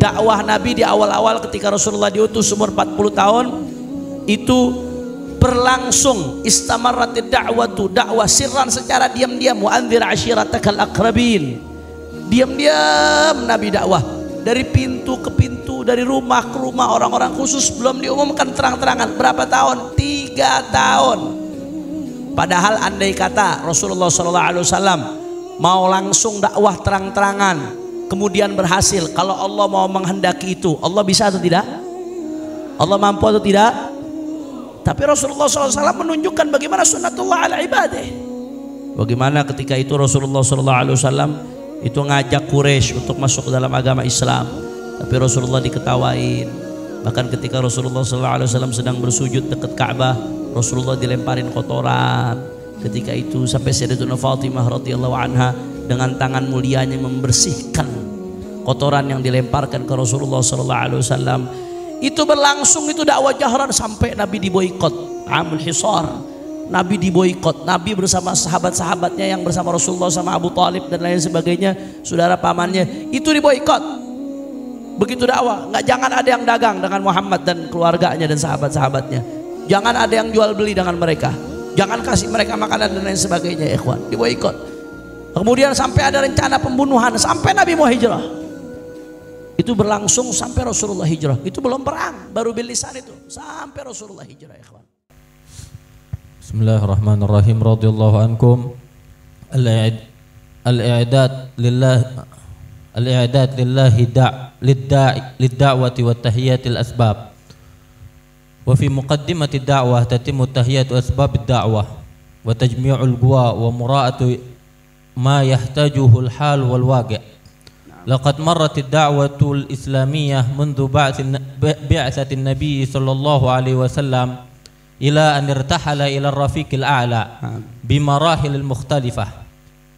dakwah Nabi di awal-awal ketika Rasulullah diutus umur 40 tahun itu berlangsung, istamarratid da'watu, dakwah sirran secara diam-diam, wa anzir ashiratakal aqrabin, diam-diam Nabi dakwah dari pintu ke pintu, dari rumah ke rumah, orang-orang khusus, belum diumumkan terang-terangan. Berapa tahun? 3 tahun. Padahal andai kata Rasulullah SAW mau langsung dakwah terang-terangan kemudian berhasil, kalau Allah mau menghendaki itu, Allah bisa atau tidak? Allah mampu atau tidak? Tapi Rasulullah SAW menunjukkan bagaimana sunnatullah ala ibadah. Bagaimana ketika itu Rasulullah SAW itu ngajak Quraisy untuk masuk ke dalam agama Islam, tapi Rasulullah diketawain. Bahkan ketika Rasulullah SAW sedang bersujud dekat Ka'bah, Rasulullah dilemparin kotoran. Ketika itu sampai Sayyidatuna Fatimah radhiyallahu anha dengan tangan mulianya membersihkan kotoran yang dilemparkan ke Rasulullah SAW. Itu berlangsung, itu dakwah jahran sampai Nabi diboikot. Amul Hisar, Nabi diboikot. Nabi bersama sahabat-sahabatnya yang bersama Rasulullah sama Abu Talib dan lain sebagainya, saudara pamannya, itu diboikot. Begitu dakwah, jangan ada yang dagang dengan Muhammad dan keluarganya dan sahabat-sahabatnya. Jangan ada yang jual beli dengan mereka. Jangan kasih mereka makanan dan lain sebagainya, ikhwan. Diboikot. Kemudian sampai ada rencana pembunuhan sampai Nabi mau hijrah. Itu berlangsung sampai Rasulullah hijrah. Itu belum perang, baru bil lisan itu sampai Rasulullah hijrah, ikhwan. Bismillahirrahmanirrahim. Radhiyallahu ankum. Al-i'dad lillahi lid-da'wati wa tahiyatil asbab. Wa fi muqaddimati ad-da'wah tatimmu tahiyatu asbab ad-da'wah wa tajmi'ul quwa wa mura'atu ma yahtajuhu al-hal wal waqi'. Laqad marrat ad-da'watu al-islamiyyah mundu bi'tsati an-nabiy sallallahu alaihi wasallam ila an irtahala ila ar-rafiq al-a'la bi marahil al-mukhtalifah.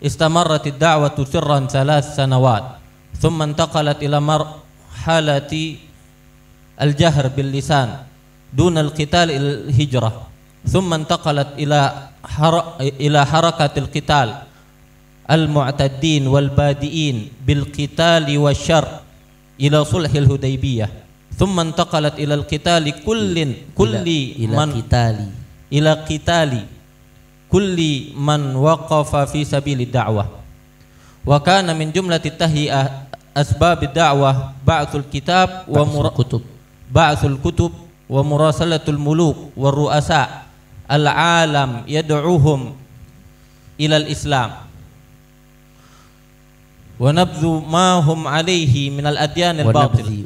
Istamarrat ad-da'watu sirran 3 sanawat thumma intaqalat ila marhalati al-jahr bil lisan دون القتال إلى الهجرة ثم انتقلت إلى حركة القتال المعتدين والبادئين بالقتال والشر إلى صلح الهديبية ثم انتقلت إلى القتال إلى قتال كل من وقف في سبيل الدعوة. وكان من جملة التهيئة أسباب الدعوة بعث الكتب ومراسلة الملوك والرؤساء العالم يدعوهم إلى الإسلام ونبذ ما هم عليه من الأديان الباطلة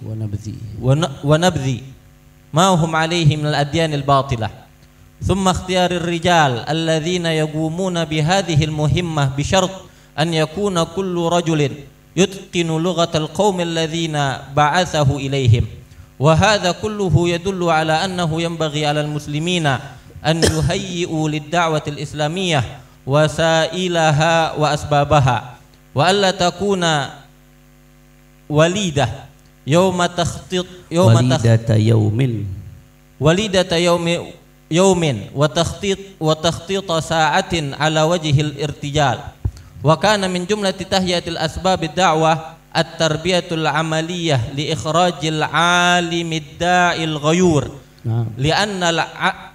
ونبذ ما هم عليه من الأديان الباطلة ثم اختيار الرجال الذين يقومون بهذه المهمة بشرط أن يكون كل رجل يتقن لغة القوم الذين بعثه إليهم. وهذا كله يدل على أنه ينبغي على المسلمين أن يهيئوا للدعوة الإسلامية وسائلها وأسبابها وألا تكون وليدة يوم وتخطيط ساعة على وجه الارتجال. وكان من جملة تهيئة الأسباب الدعوة التربية العملية لإخراج العالم الداعي الغيور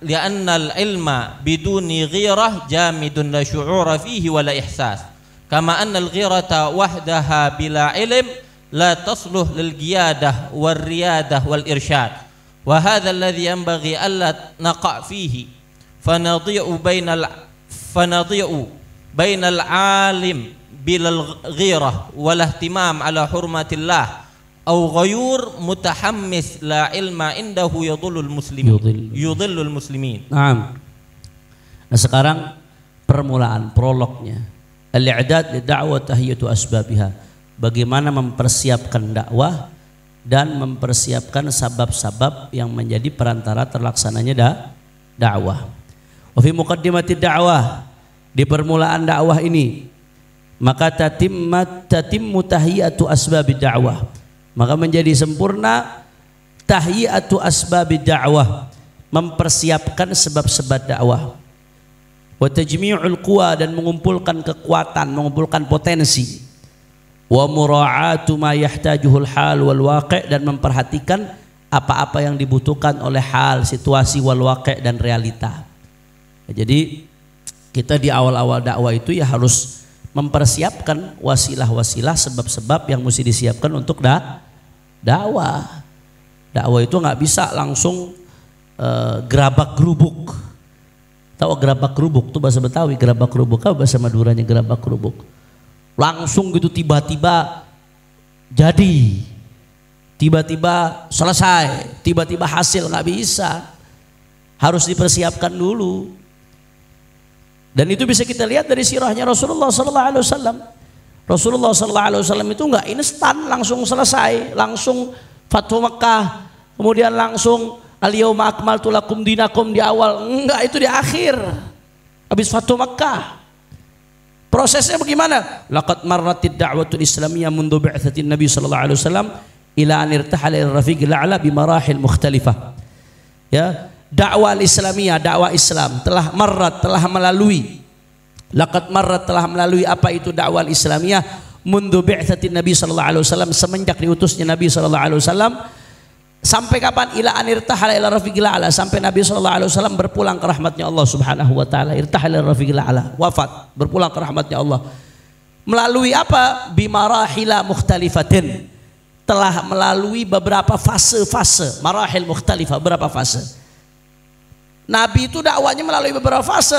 لأن العلم بدون غيرة جامد لا شعور فيه ولا إحساس كما أن الغيرة وحدها بلا علم لا تصلح للقيادة والريادة والإرشاد. وهذا الذي ينبغي ألا نقع فيه فنضيع بين العالم بلا الغيرة ولا اهتمام على حرمة الله أو غيور متحمس لا علم عنده يضل المسلمين. Nah, sekarang permulaan, prolognya. Al-i'dad lid'a'wah tahiyatu asbabiha. Bagaimana mempersiapkan dakwah dan mempersiapkan sabab-sabab yang menjadi perantara terlaksananya dakwah. Wa fi muqaddimati dakwah, di permulaan dakwah ini maka tatimmu tahiyatu asbabid da'wah, maka menjadi sempurna tahiyatu asbabid da'wah, mempersiapkan sebab-sebab dakwah. Wa tajmi'ul quwa, dan mengumpulkan kekuatan, mengumpulkan potensi. wa mura'atu ma yahtajuhul hal wal waqi', dan memperhatikan apa-apa yang dibutuhkan oleh hal, situasi, wal waqi' dan realita. Jadi kita di awal-awal dakwah itu ya harus mempersiapkan wasilah-wasilah, sebab-sebab yang mesti disiapkan untuk dakwah. Dakwah itu nggak bisa langsung gerabak gerubuk. Tahu gerabak gerubuk tuh bahasa Betawi, gerabak gerubuk, apa bahasa Maduranya gerabak gerubuk? Langsung gitu tiba-tiba jadi, tiba-tiba selesai, tiba-tiba hasil, nggak bisa. Harus dipersiapkan dulu. Dan itu bisa kita lihat dari sirahnya Rasulullah sallallahu alaihi wasallam. Rasulullah sallallahu alaihi wasallam itu enggak instan langsung selesai, langsung Fathu Makkah, kemudian langsung al-yauma akmaltu lakum dinakum di awal. Enggak, itu di akhir. Habis Fathu Makkah. Prosesnya bagaimana? Laqad marratid da'watul islamiyah mundu bi'tsatin Nabi sallallahu alaihi wasallam ila an irtahala ila rafiqil a'la bi marahil mukhtalifah. Ya, dakwah Islamiyah, dakwah Islam telah marrat, telah melalui, laqad marrat, telah melalui apa itu dakwah Islamiyah mundu bi'tsatin Nabi sallallahu alaihi wasallam, semenjak diutusnya Nabi sallallahu alaihi wasallam. Sampai kapan? Ila an irtahala ila rafiqil a'la, sampai Nabi sallallahu alaihi wasallam berpulang ke rahmatnya Allah Subhanahu wa taala. Irtahala ila rafiqil a'la, wafat, berpulang ke rahmatnya Allah. Melalui apa? Bimarahila mukhtalifatin, telah melalui beberapa fase-fase, marahil mukhtalifah, beberapa fase. Nabi itu dakwanya melalui beberapa fase.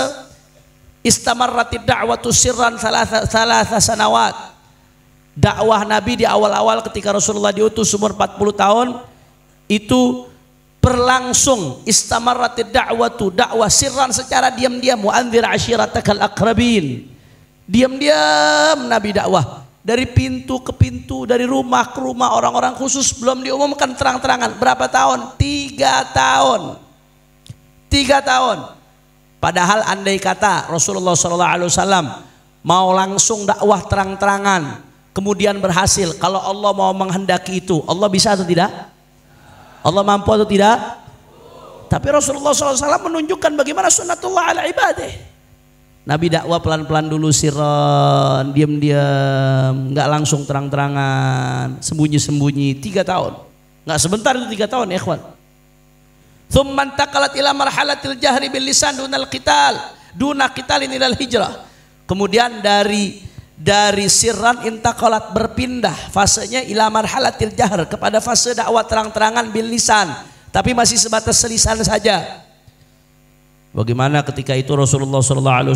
Istamarratid da'watu sirran thalatha sanawat. Dakwah Nabi di awal-awal ketika Rasulullah diutus umur 40 tahun itu berlangsung. Istamarratid da'watu, dakwah sirran, secara diam-diam. Wa anzir ashiratakal aqrabin. Diam-diam Nabi dakwah dari pintu ke pintu, dari rumah ke rumah, orang-orang khusus, belum diumumkan terang-terangan. Berapa tahun? 3 tahun. 3 tahun. Padahal andai kata Rasulullah SAW mau langsung dakwah terang-terangan, kemudian berhasil, kalau Allah mau menghendaki itu, Allah bisa atau tidak? Allah mampu atau tidak? Tapi Rasulullah SAW menunjukkan bagaimana sunnatullah ala ibadah. Nabi dakwah pelan-pelan dulu, sirran, diam-diam, nggak langsung terang-terangan, sembunyi-sembunyi. 3 tahun, nggak sebentar itu 3 tahun ya ikhwan. Thumma intaqalat ila marhalatil jahri bil lisan dunal qital, duna qitalin ilal hijrah. Kemudian dari sirran intaqalat, berpindah fasenya ila marhalatil jahr, kepada fase dakwah terang-terangan bil lisan, tapi masih sebatas lisan saja. Bagaimana ketika itu Rasulullah SAW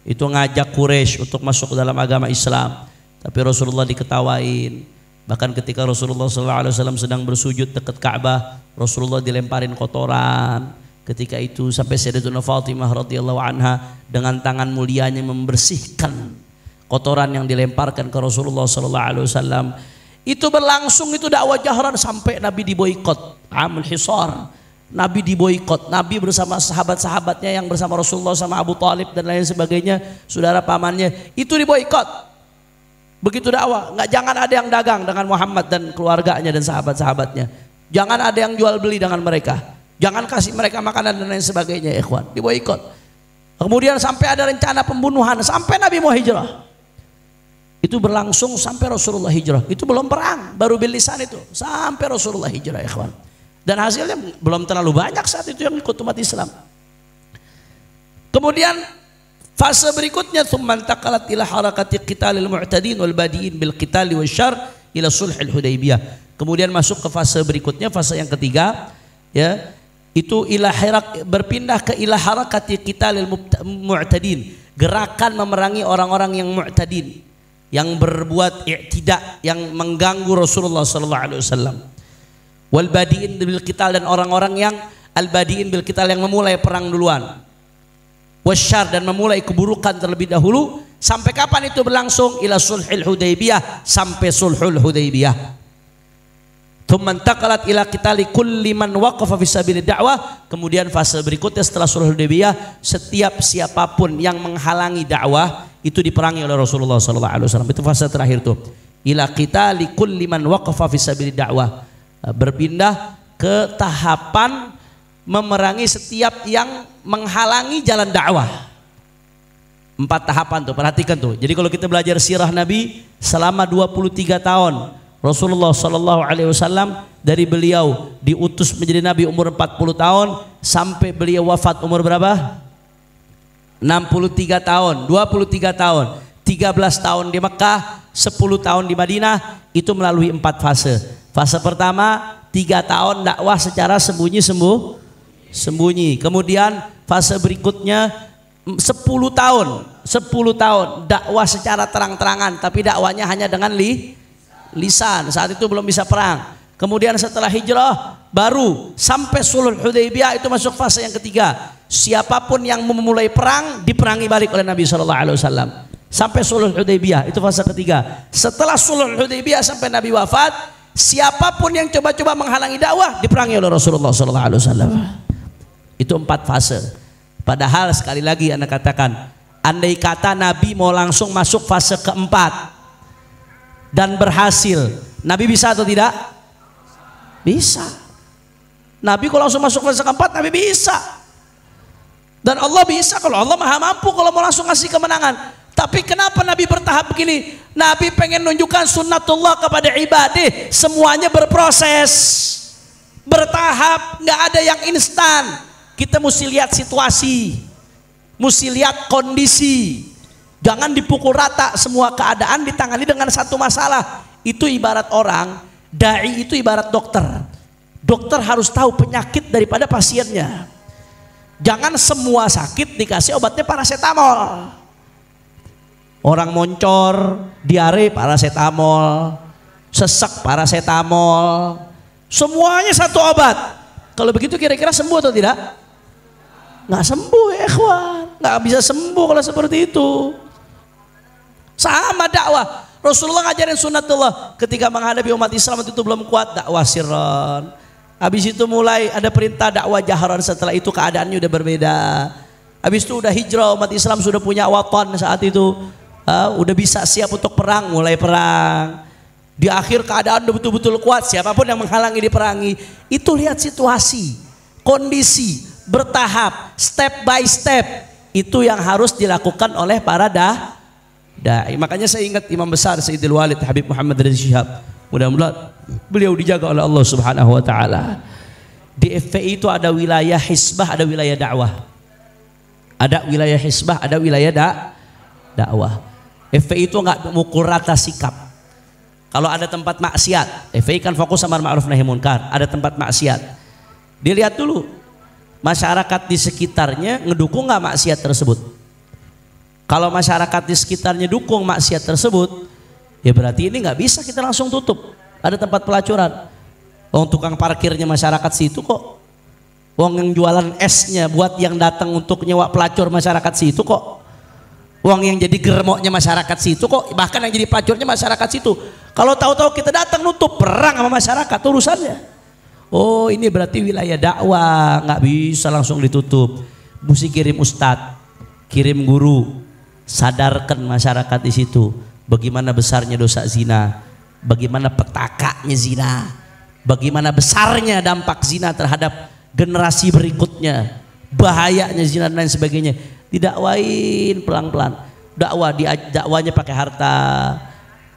itu ngajak Quraisy untuk masuk ke dalam agama Islam, tapi Rasulullah diketawain. Bahkan ketika Rasulullah SAW sedang bersujud dekat Ka'bah, Rasulullah dilemparin kotoran. Ketika itu sampai Sayyidatuna Fatimah radhiyallahu anha dengan tangan mulianya membersihkan kotoran yang dilemparkan ke Rasulullah SAW. Itu berlangsung, itu dakwah jahran sampai Nabi diboikot. Amul Hisar, Nabi diboikot. Nabi bersama sahabat-sahabatnya yang bersama Rasulullah sama Abu Talib dan lain sebagainya, saudara pamannya, itu diboikot. Begitu dakwah, jangan ada yang dagang dengan Muhammad dan keluarganya dan sahabat-sahabatnya. Jangan ada yang jual beli dengan mereka. Jangan kasih mereka makanan dan lain sebagainya, ikhwan. Diboikot. Kemudian sampai ada rencana pembunuhan sampai Nabi mau hijrah. Itu berlangsung sampai Rasulullah hijrah. Itu belum perang, baru bil lisan itu. Sampai Rasulullah hijrah, ikhwan. Dan hasilnya belum terlalu banyak saat itu yang ikut umat Islam. Kemudian fase berikutnya, tsumma intaqalat ila harakati qitalil mu'tadin wal badiin bil qitali wasyarr ila sulhil Hudaybiyah. Kemudian masuk ke fase berikutnya, fase yang ketiga, ya, itu berpindah ke ila harakati qitalil mu'tadin, gerakan memerangi orang-orang yang mu'tadin, yang berbuat i'tida, yang mengganggu Rasulullah sallallahu alaihi wasallam. Wal badiin bil qital, dan orang-orang yang al badiin bil qital, yang memulai perang duluan. Wasyar, dan memulai keburukan terlebih dahulu. Sampai kapan itu berlangsung? Ila sulhul Hudaybiyah, sampai sulhul Hudaybiyah. Tsumma intaqalat ila qitali kulli man waqafa fi sabilid da'wah. Kemudian fase berikutnya setelah sulhul Hudaybiyah, setiap siapapun yang menghalangi dakwah itu diperangi oleh Rasulullah sallallahu alaihi wasallam. Itu fase terakhir tuh. Ila qitali kulli man waqafa fi sabilid da'wah. Berpindah ke tahapan memerangi setiap yang menghalangi jalan dakwah. 4 tahapan tuh, perhatikan tuh. Jadi kalau kita belajar sirah Nabi selama 23 tahun Rasulullah Shallallahu Alaihi Wasallam, dari beliau diutus menjadi Nabi umur 40 tahun sampai beliau wafat umur berapa? 63 tahun, 23 tahun, 13 tahun di Mekah, 10 tahun di Madinah, itu melalui 4 fase. Fase pertama 3 tahun dakwah secara sembunyi. Kemudian fase berikutnya 10 tahun dakwah secara terang-terangan, tapi dakwahnya hanya dengan lisan. Saat itu belum bisa perang. Kemudian setelah hijrah baru sampai Sulhul Hudaybiyah, itu masuk fase yang ketiga. Siapapun yang memulai perang diperangi balik oleh Nabi SAW. Sampai Sulhul Hudaybiyah, itu fase ketiga. Setelah Sulhul Hudaybiyah sampai Nabi wafat, siapapun yang coba-coba menghalangi dakwah diperangi oleh Rasulullah SAW. Itu 4 fase. Padahal sekali lagi Anda katakan, andai kata Nabi mau langsung masuk fase keempat dan berhasil, Nabi bisa atau tidak? Bisa. Nabi kalau langsung masuk fase keempat, Nabi bisa. Dan Allah bisa, kalau Allah maha mampu kalau mau langsung ngasih kemenangan. Tapi kenapa Nabi bertahap begini? Nabi pengen nunjukkan sunnatullah kepada ibadah, semuanya berproses, bertahap, nggak ada yang instan. Kita mesti lihat situasi, mesti lihat kondisi. Jangan dipukul rata semua keadaan ditangani dengan satu masalah. Itu ibarat orang, dai itu ibarat dokter. Dokter harus tahu penyakit daripada pasiennya. Jangan semua sakit dikasih obatnya paracetamol. Orang moncor, diare paracetamol, sesek paracetamol, semuanya satu obat. Kalau begitu kira-kira sembuh atau tidak? Nggak sembuh ya ikhwan, nggak bisa sembuh kalau seperti itu. Sama dakwah, Rasulullah ngajarin sunnatullah ketika menghadapi umat Islam itu belum kuat, dakwah sirran. Habis itu mulai ada perintah dakwah jaharan, setelah itu keadaannya udah berbeda. Habis itu udah hijrah, umat Islam sudah punya watan saat itu, udah bisa siap untuk perang, mulai perang. Di akhir keadaan udah betul-betul kuat, siapapun yang menghalangi diperangi. Itu lihat situasi, kondisi, bertahap, step by step. Itu yang harus dilakukan oleh para dai. Makanya saya ingat Imam besar Sayyidil Walid Habib Muhammad Rizik Syihab, mudah-mudahan beliau dijaga oleh Allah Subhanahu wa taala. Di FPI itu ada wilayah hisbah, ada wilayah dakwah. Ada wilayah hisbah, ada wilayah dakwah. FPI itu enggak memukul rata sikap. Kalau ada tempat maksiat, FPI kan fokus sama ma'ruf nahi munkar, ada tempat maksiat, dilihat dulu masyarakat di sekitarnya ngedukung nggak maksiat tersebut. Kalau masyarakat di sekitarnya dukung maksiat tersebut, ya berarti ini nggak bisa kita langsung tutup. Ada tempat pelacuran, tukang parkirnya masyarakat situ kok, yang jualan esnya buat yang datang untuk nyewa pelacur masyarakat situ kok, yang jadi germoknya masyarakat situ kok, bahkan yang jadi pelacurnya masyarakat situ. Kalau tahu-tahu kita datang nutup, perang sama masyarakat urusannya. Oh, ini berarti wilayah dakwah, nggak bisa langsung ditutup. Mesti kirim ustadz, kirim guru, sadarkan masyarakat di situ bagaimana besarnya dosa zina, bagaimana petakanya zina, bagaimana besarnya dampak zina terhadap generasi berikutnya, bahayanya zina dan lain sebagainya. Didakwain pelan-pelan. Dakwanya pakai harta,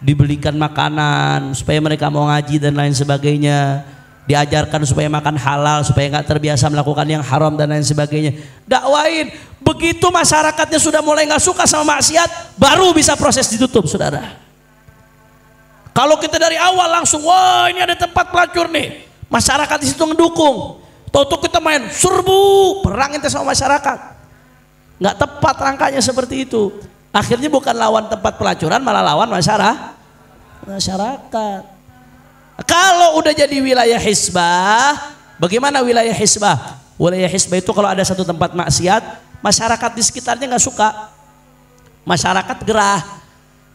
dibelikan makanan supaya mereka mau ngaji dan lain sebagainya. Diajarkan supaya makan halal, supaya nggak terbiasa melakukan yang haram dan lain sebagainya. Dakwain, begitu masyarakatnya sudah mulai nggak suka sama maksiat, baru bisa proses ditutup, saudara. Kalau kita dari awal langsung, wah ini ada tempat pelacur nih, masyarakat di situ ngedukung, tahu-tahu kita main serbu, perang kita sama masyarakat, nggak tepat rangkanya seperti itu. Akhirnya bukan lawan tempat pelacuran, malah lawan masyarakat. Kalau udah jadi wilayah hisbah, bagaimana wilayah hisbah? Wilayah hisbah itu kalau ada satu tempat maksiat, masyarakat di sekitarnya nggak suka, masyarakat gerah,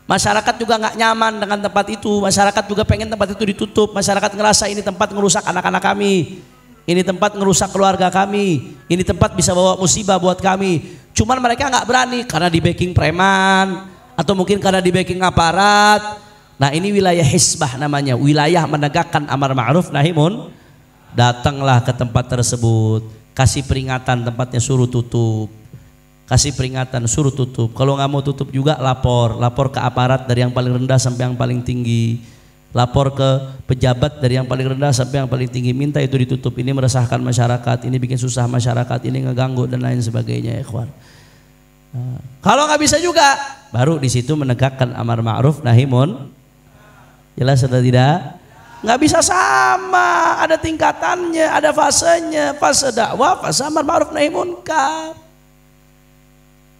masyarakat juga nggak nyaman dengan tempat itu, masyarakat juga pengen tempat itu ditutup, masyarakat ngerasa ini tempat ngerusak anak-anak kami, ini tempat ngerusak keluarga kami, ini tempat bisa bawa musibah buat kami. Cuman mereka nggak berani karena di backing preman atau mungkin karena di backing aparat. Nah ini wilayah hisbah namanya, wilayah menegakkan amar ma'ruf nahi munkar. Datanglah ke tempat tersebut, kasih peringatan tempatnya suruh tutup, kasih peringatan, suruh tutup. Kalau nggak mau tutup juga lapor ke aparat dari yang paling rendah sampai yang paling tinggi, lapor ke pejabat dari yang paling rendah sampai yang paling tinggi, minta itu ditutup. Ini meresahkan masyarakat, ini bikin susah masyarakat, ini ngeganggu dan lain sebagainya, ikhwan. Kalau nggak bisa juga, baru di situ menegakkan amar ma'ruf nahi munkar. Jelas atau tidak? Nggak bisa sama, ada tingkatannya, ada fasenya, fase dakwah, fase amar ma'ruf nahi munkar.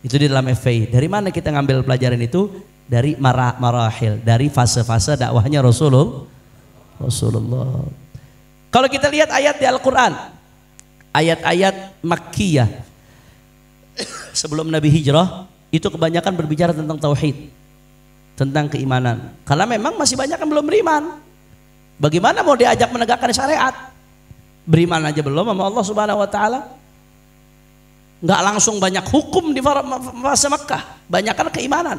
Itu di dalam FI. Dari mana kita ngambil pelajaran itu? Dari marahil, dari fase-fase dakwahnya Rasulullah. Kalau kita lihat ayat di Al-Quran, ayat-ayat Makkiyah sebelum Nabi hijrah, itu kebanyakan berbicara tentang tauhid, tentang keimanan. Karena memang masih banyak yang belum beriman. Bagaimana mau diajak menegakkan syariat? Beriman aja belum sama Allah Subhanahu wa taala. Nggak langsung banyak hukum di fase Makkah, banyakkan keimanan.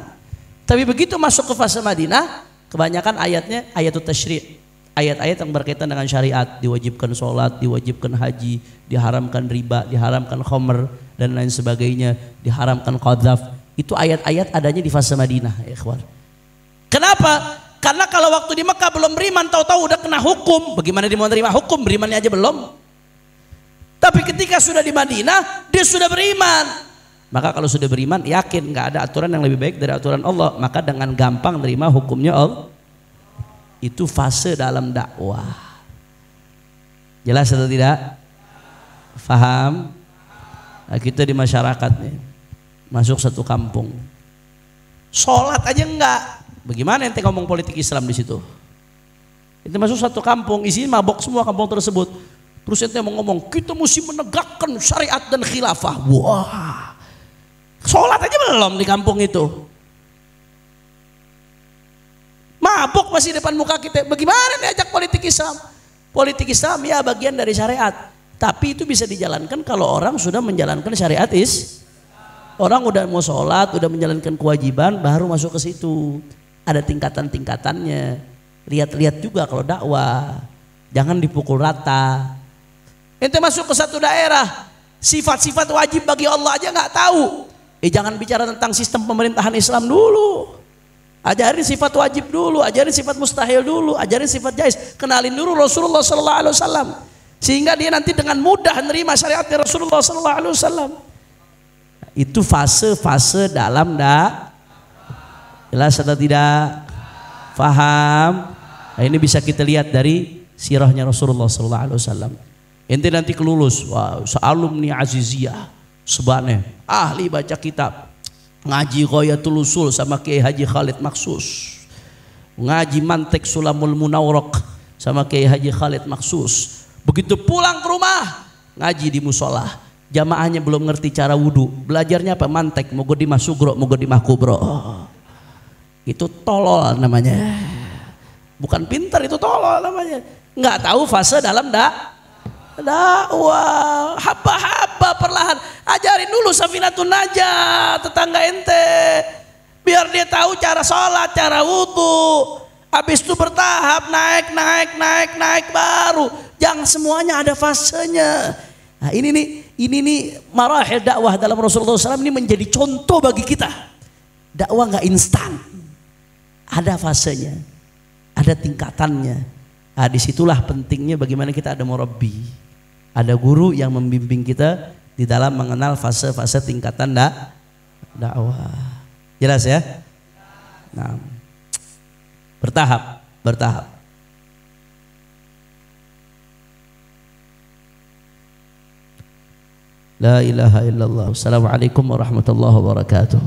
Tapi begitu masuk ke fase Madinah, kebanyakan ayatnya ayatut tasyri', ayat-ayat yang berkaitan dengan syariat, diwajibkan sholat, diwajibkan haji, diharamkan riba, diharamkan khamr dan lain sebagainya, diharamkan qadzaf. Itu ayat-ayat adanya di fase Madinah, ya ikhwan. Kenapa? Karena kalau waktu di Mekah belum beriman, tahu-tahu udah kena hukum. Bagaimana dia mau terima hukum? Berimannya aja belum. Tapi ketika sudah di Madinah, dia sudah beriman. Maka kalau sudah beriman, yakin nggak ada aturan yang lebih baik dari aturan Allah, maka dengan gampang terima hukumnya Allah. Itu fase dalam dakwah. Jelas atau tidak? Faham? Nah, kita di masyarakat nih, masuk satu kampung, sholat aja enggak. Bagaimana ente ngomong politik Islam di situ? Ente masuk satu kampung, isinya mabok semua kampung tersebut. Terus ente mau ngomong, kita mesti menegakkan syariat dan khilafah. Wah, sholat aja belum di kampung itu. Mabok masih depan muka kita. Bagaimana diajak politik Islam? Politik Islam ya bagian dari syariat. Tapi itu bisa dijalankan kalau orang sudah menjalankan syariat Orang udah mau sholat, udah menjalankan kewajiban, baru masuk ke situ. Ada tingkatan-tingkatannya. Lihat-lihat juga kalau dakwah. Jangan dipukul rata. Ente masuk ke satu daerah, sifat-sifat wajib bagi Allah aja nggak tahu. Jangan bicara tentang sistem pemerintahan Islam dulu. Ajarin sifat wajib dulu, ajarin sifat mustahil dulu, ajarin sifat jaiz. Kenalin dulu Rasulullah sallallahu alaihi wasallam. Sehingga dia nanti dengan mudah menerima syariatnya Rasulullah sallallahu alaihi wasallam. Itu fase-fase dalam jelas atau tidak? Faham? Nah, ini bisa kita lihat dari sirahnya Rasulullah sallallahu alaihi wasallam. Ente nanti kelulus, wah, alumni Aziziyah, sebane ahli baca kitab, ngaji Ghayatul Usul sama Kiai Haji Khalid Maksus, ngaji Mantek Sulamul Munawwaraq sama Kiai Haji Khalid Maksus. Begitu pulang ke rumah, ngaji di musola, jamaahnya belum ngerti cara wudhu, belajarnya apa? Mantek, mogo di Masugro, mogo di Makubro. Itu tolol namanya, bukan pintar, itu tolol namanya. Nggak tahu fase dalam dakwah, haba-haba perlahan. Ajarin dulu Safinatun Najah tetangga ente, biar dia tahu cara sholat, cara wudhu. Habis itu bertahap, naik baru. Jangan semuanya ada fasenya. Nah, ini nih marahil dakwah dalam Rasulullah SAW ini menjadi contoh bagi kita. Dakwah nggak instan, ada fasenya, ada tingkatannya. Nah, disitulah pentingnya bagaimana kita ada murabbi, ada guru yang membimbing kita di dalam mengenal fase-fase tingkatan dakwah. Jelas ya? Nah, bertahap. La ilaha illallah. Assalamualaikum warahmatullahi wabarakatuh.